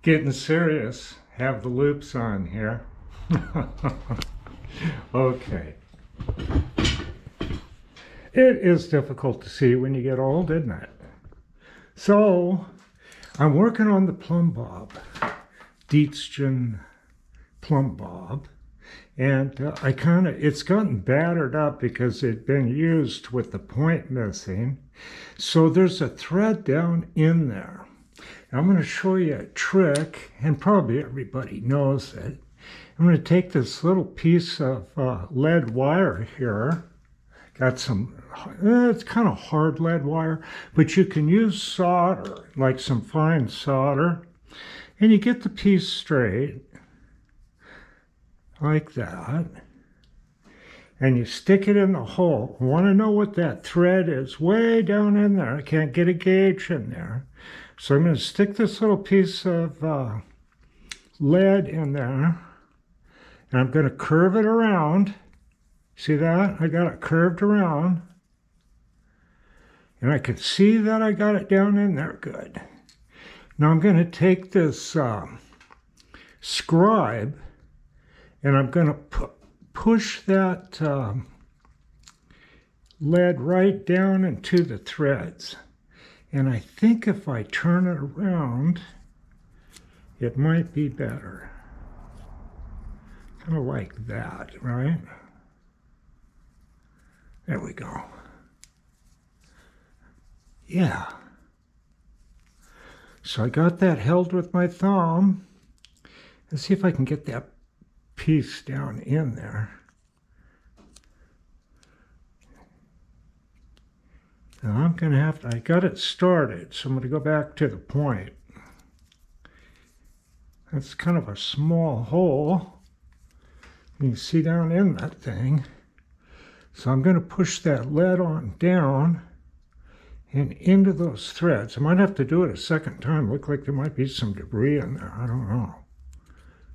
Getting serious. Have the loops on here. Okay. It is difficult to see when you get old, isn't it? So, I'm working on the plumb bob, Dietzgen plumb bob, and it's gotten battered up because it'd been used with the point missing. So there's a thread down in there. I'm going to show you a trick, and probably everybody knows it. I'm going to take this little piece of lead wire here. Got some, it's kind of hard lead wire, but you can use solder, like some fine solder, and you get the piece straight, like that, and you stick it in the hole. I want to know what that thread is way down in there. I can't get a gauge in there. So I'm going to stick this little piece of lead in there, and I'm going to curve it around. See that? I got it curved around, and I can see that I got it down in there good. Now I'm going to take this scribe, and I'm going to push that lead right down into the threads. And I think if I turn it around, it might be better. Kind of like that, right? There we go. Yeah. So I got that held with my thumb. Let's see if I can get that piece down in there. Now I'm going to have to, I got it started, so I'm going to go back to the point. That's kind of a small hole. You can see down in that thing. So I'm going to push that lead on down and into those threads. I might have to do it a second time. Look like there might be some debris in there. I don't know.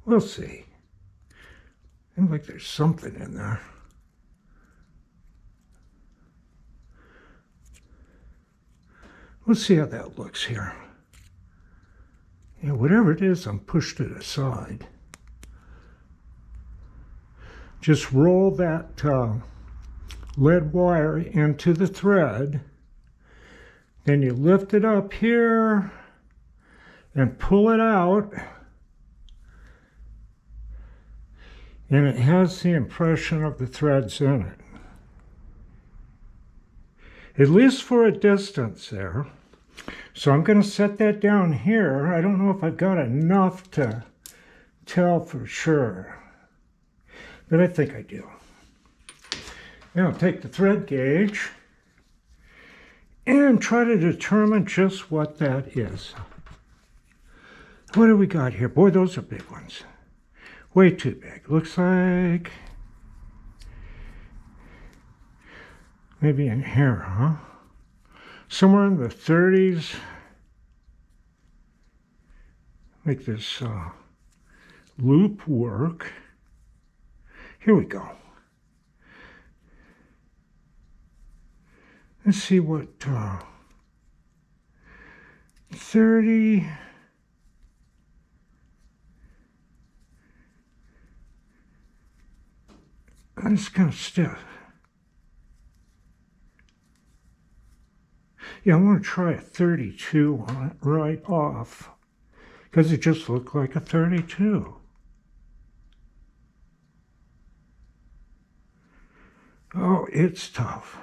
We'll see. Seems like there's something in there. We'll see how that looks here. Yeah, whatever it is, I'm pushed it aside. Just roll that lead wire into the thread. Then you lift it up here and pull it out. And it has the impression of the threads in it. At least for a distance there. So I'm going to set that down here. I don't know if I've got enough to tell for sure, but I think I do. Now I'll take the thread gauge and try to determine just what that is. What do we got here? Boy, those are big ones. Way too big. Looks like maybe in here, huh? Somewhere in the 30s. Make this loop work. Here we go. Let's see what 30. It's kind of stiff. Yeah, I want to try a 32 on it right off, because it just looked like a 32. Oh, it's tough.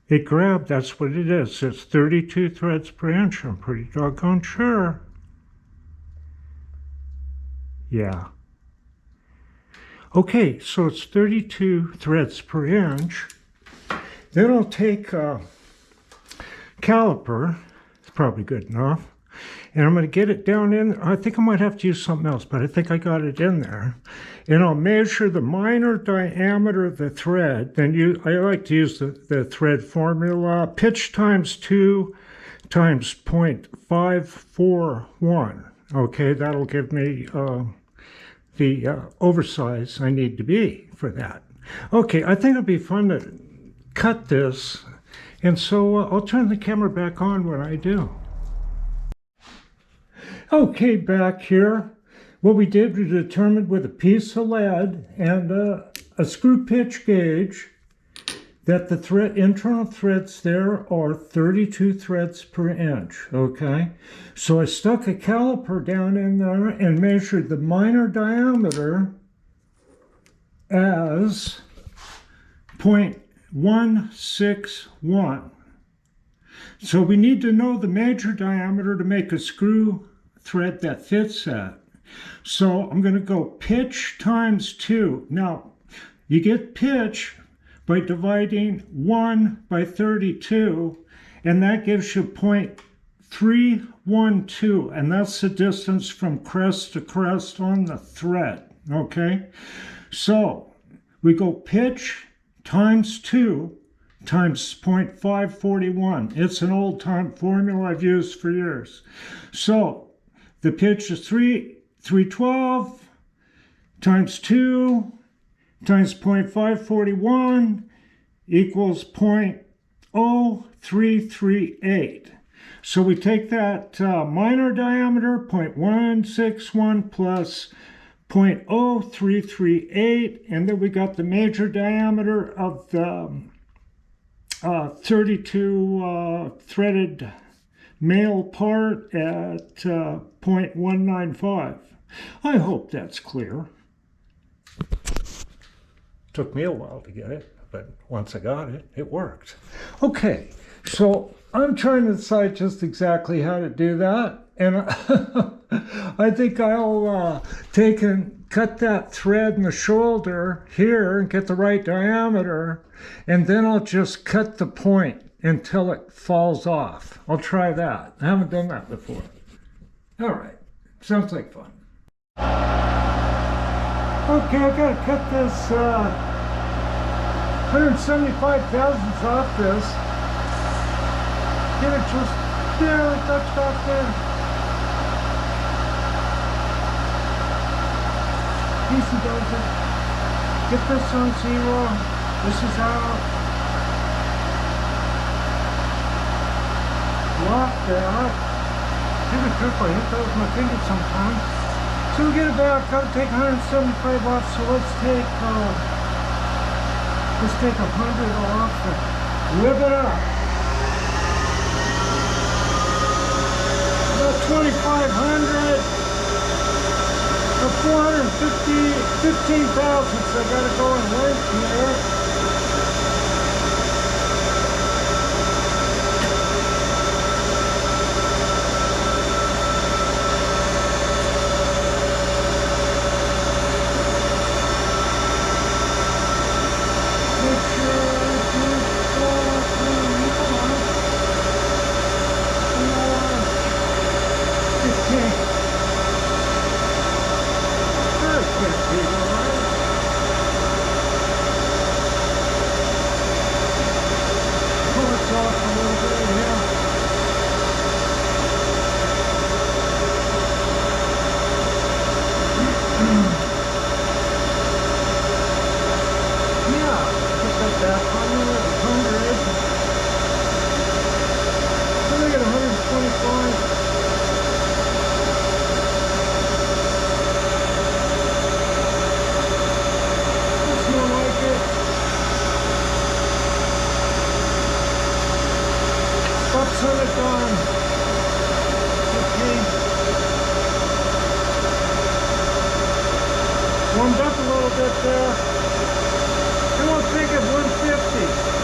It grabbed, that's what it is. It's 32 threads per inch. I'm pretty doggone sure. Yeah. Okay, so it's 32 threads per inch. Then I'll take a caliper. It's probably good enough. And I'm going to get it down in. I think I might have to use something else, but I think I got it in there. And I'll measure the minor diameter of the thread. Then I like to use the thread formula. Pitch times 2 times 0.541. Okay, that'll give me the oversize I need to be for that. Okay, I think it'll be fun to cut this, and so I'll turn the camera back on when I do. Okay, back here, what we did was determined with a piece of lead and a screw pitch gauge that the internal threads there are 32 threads per inch, okay? So I stuck a caliper down in there and measured the minor diameter as 0.161. So we need to know the major diameter to make a screw thread that fits that. So I'm going to go pitch times 2. Now, you get pitch by dividing 1 by 32, and that gives you 0.312, and that's the distance from crest to crest on the thread, okay? So we go pitch times 2 times 0.541. It's an old-time formula I've used for years. So the pitch is 312 times 2 times 0.541 equals 0.0338. So we take that minor diameter, 0.161 plus 0.0338, and then we got the major diameter of the 32 threaded male part at 0.195. I hope that's clear. Took me a while to get it, but once I got it, it worked. Okay, so I'm trying to decide just exactly how to do that, and I think I'll take and cut that thread in the shoulder here and get the right diameter, and then I'll just cut the point until it falls off. I'll try that. I haven't done that before. All right, sounds like fun. Okay, I gotta cut this 175 thousandths off this. Get it just barely touched off there. Easy does it. Get this on 0. This is out. Lock that. Give it a grip. I hit that with my finger sometimes. So we get it back, gotta take 175 off, so let's take 100 off and whip it up. About 2,500 or 415 thousandths. I gotta go and work here. Warmed up a little bit there. And we'll take it 150.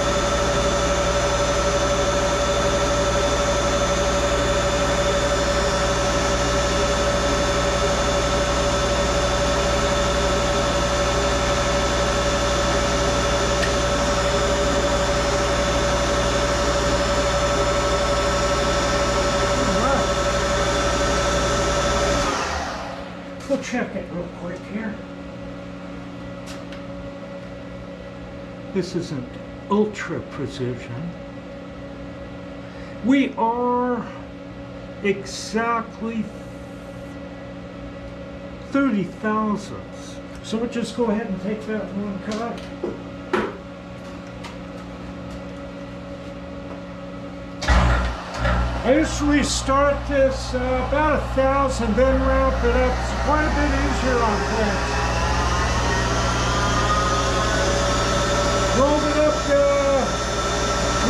We'll check it real quick here. This isn't ultra precision. We are exactly 30 thousandths. So we'll just go ahead and take that one cut. I usually start this about 1,000, then ramp it up. It's quite a bit easier on plates. Rolled it up to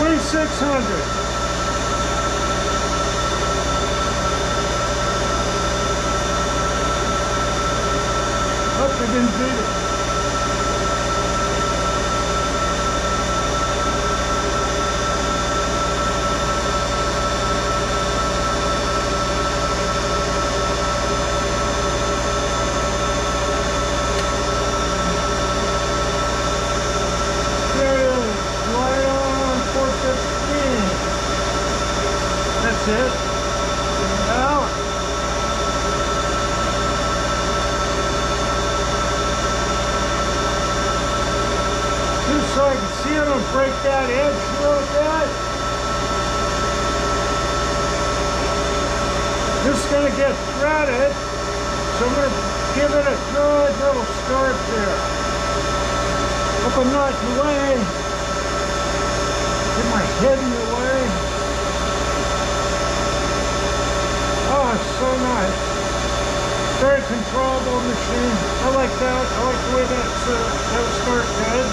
2,600. I didn't beat it. That's it. Now, just so I can see it and break that edge a little bit. This is going to get threaded, so I'm going to give it a good little start there. Hope I'm not in the way. Get my head in the way. Oh, it's so nice. Very controllable machine. I like that. I like the way that starts good.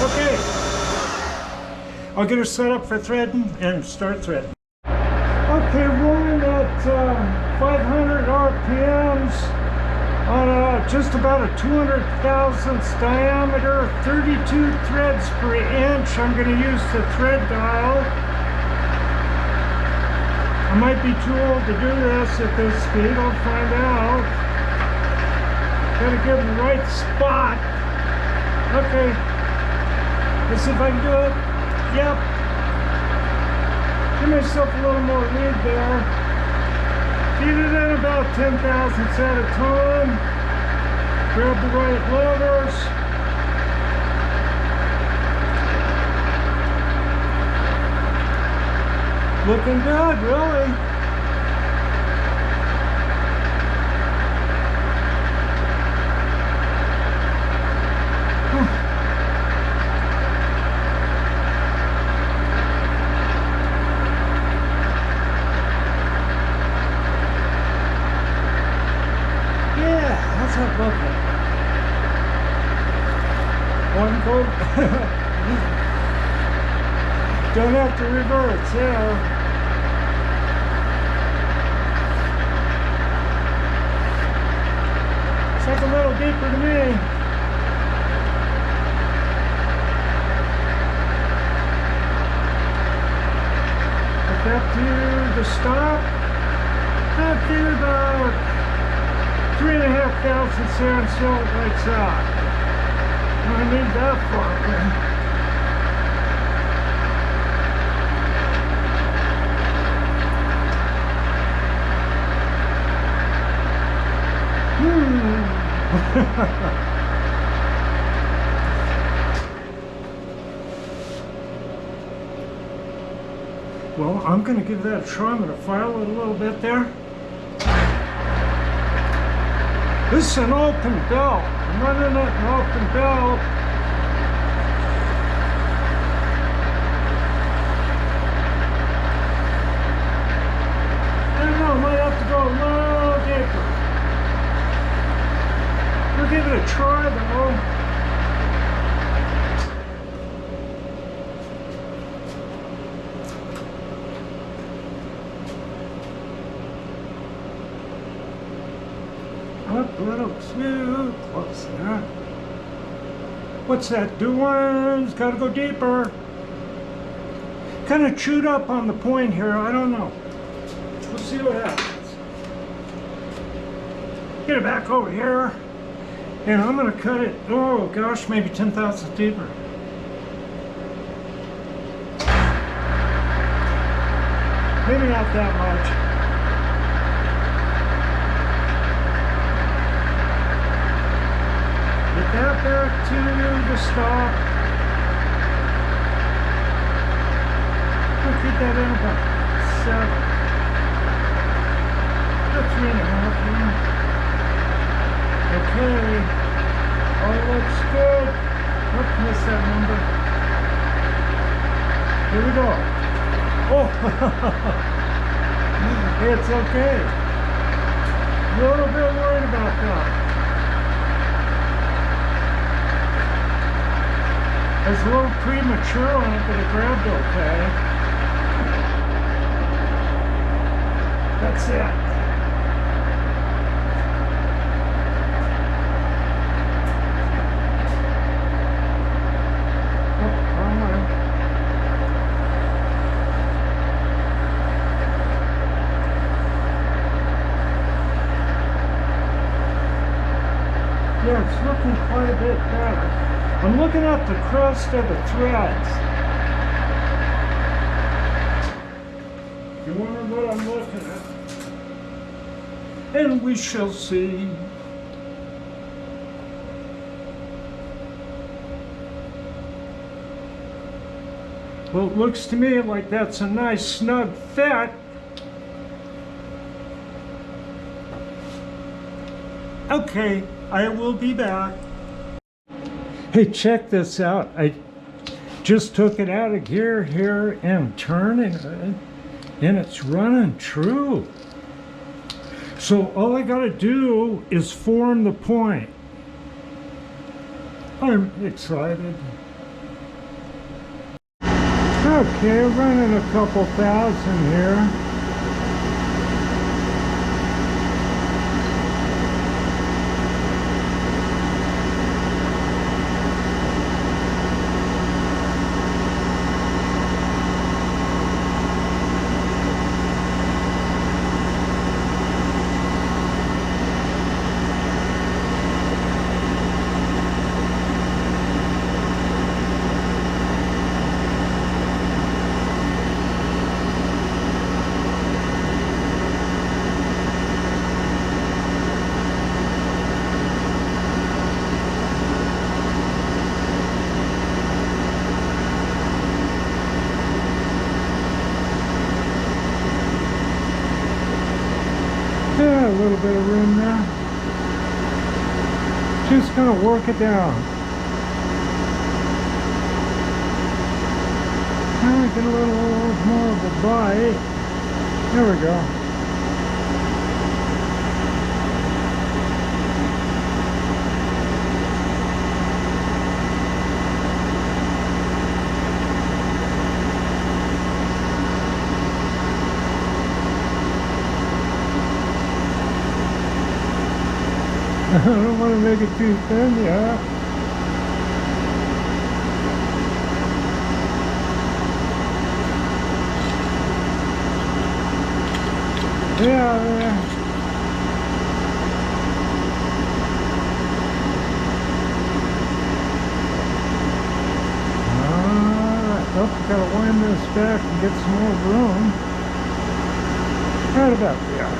Okay. I'll get her set up for threading and start threading. Okay, rolling at 500 RPMs on just about a 200,000ths diameter, 32 threads per inch. I'm going to use the thread dial. I might be too old to do this at this speed, I'll find out. Gotta get in the right spot. Okay, let's see if I can do it. Yep. Give myself a little more lead there. Feed it in about 10,000ths at a time. Grab the right levers. Looking good, really. Yeah, how's that looking? One go. Don't have to reverse, yeah. It's a little deeper to me. Hook up to the stop. Up to about 3,500 there until it lights out. I need that far. Well, I'm going to give that a try. I'm going to file it a little bit there. This is an open belt. I'm running an open belt. I don't know, I might have to go a little deeper. We'll give it a try though. Up a little too close there. What's that doing? It's got to go deeper. Kind of chewed up on the point here. I don't know. We'll see what happens. Get it back over here. And I'm going to cut it, oh gosh, maybe 10,000 deeper. Maybe not that much. Get that back to the stop. We'll keep that in about 7. About 3.5. Okay. looks good. Oops, missed that number. Here we go. Oh, it's okay. A little bit worried about that. It's a little premature on it, but it grabbed okay. That's it. Yeah, it's looking quite a bit better. I'm looking at the crest of the threads. You wonder what I'm looking at? And we shall see. Well, it looks to me like that's a nice snug fit. Okay, I will be back. Hey, check this out. I just took it out of gear here and turning it, and it's running true. So all I gotta do is form the point. I'm excited. Okay, running a couple thousand here. Yeah, a little bit of room there. Just gonna work it down. Get a little more of a bite. There we go. I don't want to make it too thin, yeah. Yeah. Alright, oh, gotta wind this back and get some more room. Right about there.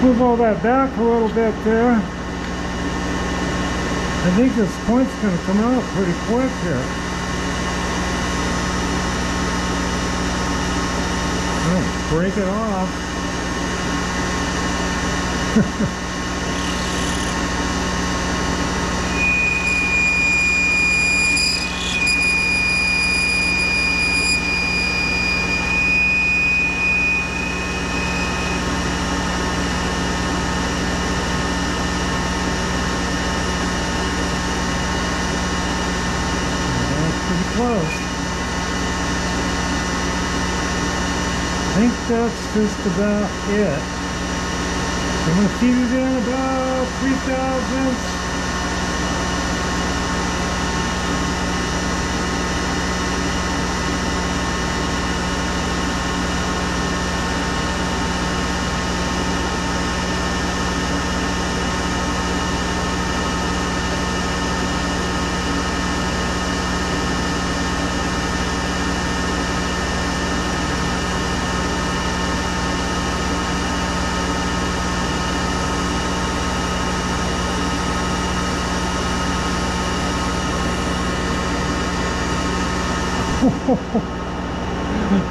Move all that back a little bit there. I think this point's going to come out pretty quick here. Oh, break it off. Close. I think that's just about it. I'm going to feed it in about 3 thousandths.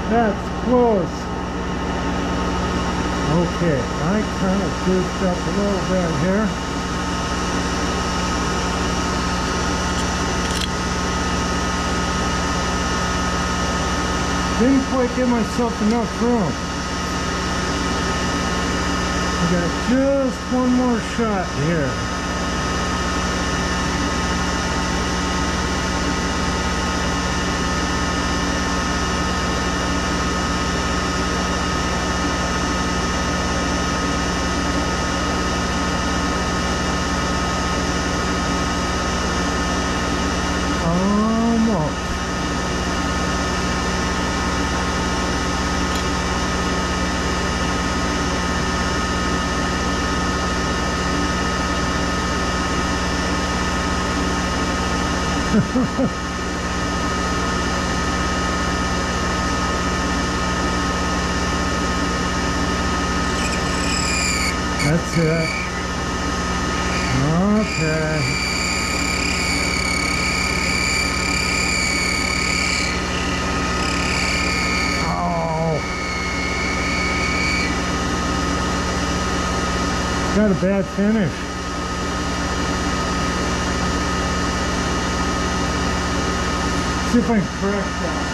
That's close. Okay, I kind of goofed up a little bit here. Didn't quite give myself enough room. I got just one more shot here. That's it. Okay. Oh. Got a bad finish. See if I can correct that.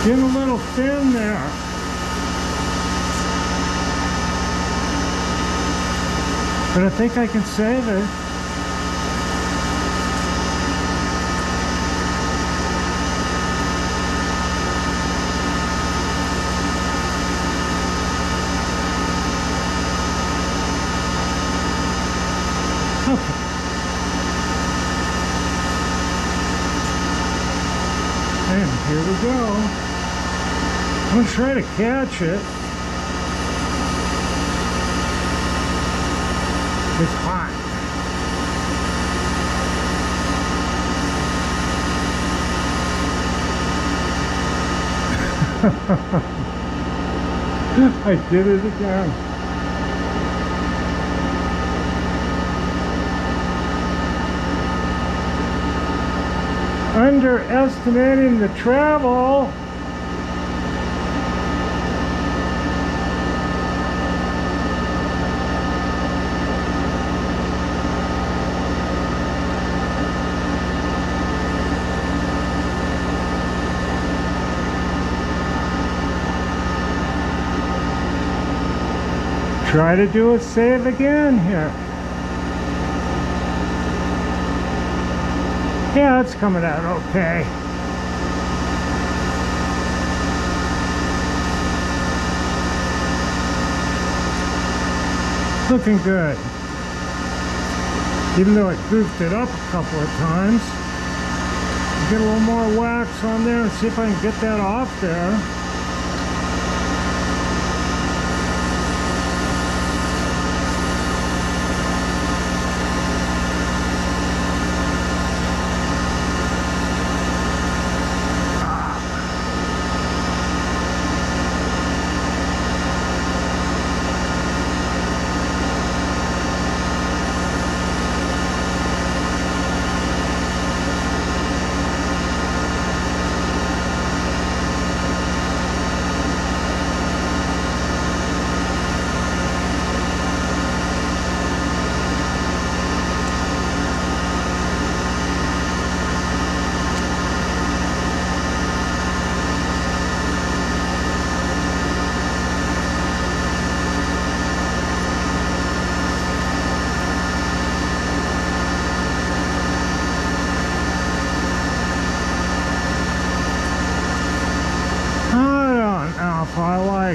Getting a little thin there. But I think I can save it. Okay. And here we go. I'm going to try to catch it. It's hot. I did it again. Underestimating the travel. Try to do a save again here. Yeah, it's coming out okay. Looking good. Even though I goofed it up a couple of times. Get a little more wax on there and see if I can get that off there.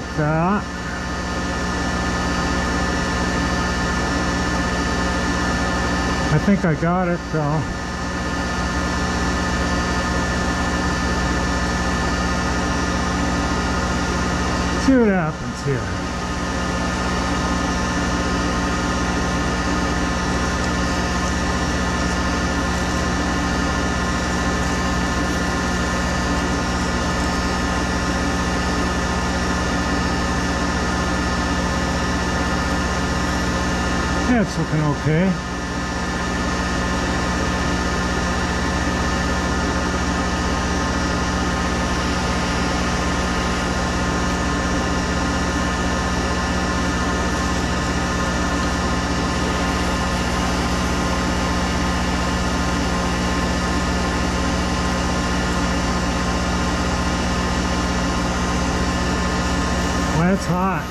like that. I think I got it though. See what happens here. Yeah, it's looking okay. Well, it's hot.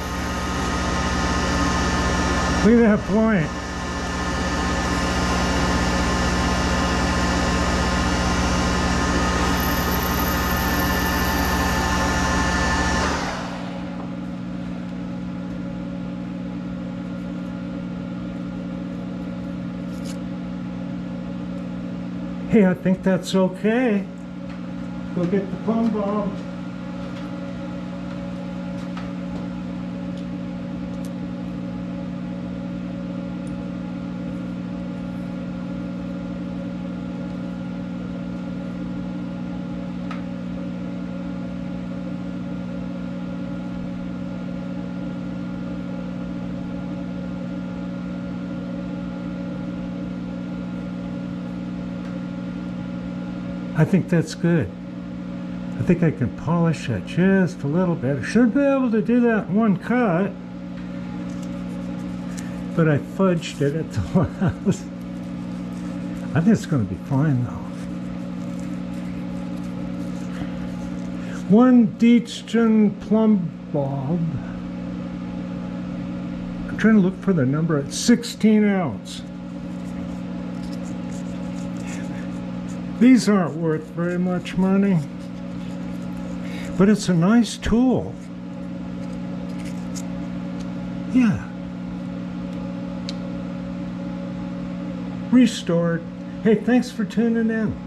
Look at that point. Hey, I think that's okay. Go get the plumb bob. I think that's good. I think I can polish that just a little bit. I should be able to do that in one cut, but I fudged it at the last. I think it's going to be fine though. One Dietzgen plumb bob. I'm trying to look for the number at 16 ounce. These aren't worth very much money, but it's a nice tool. Yeah. Restored. Hey, thanks for tuning in.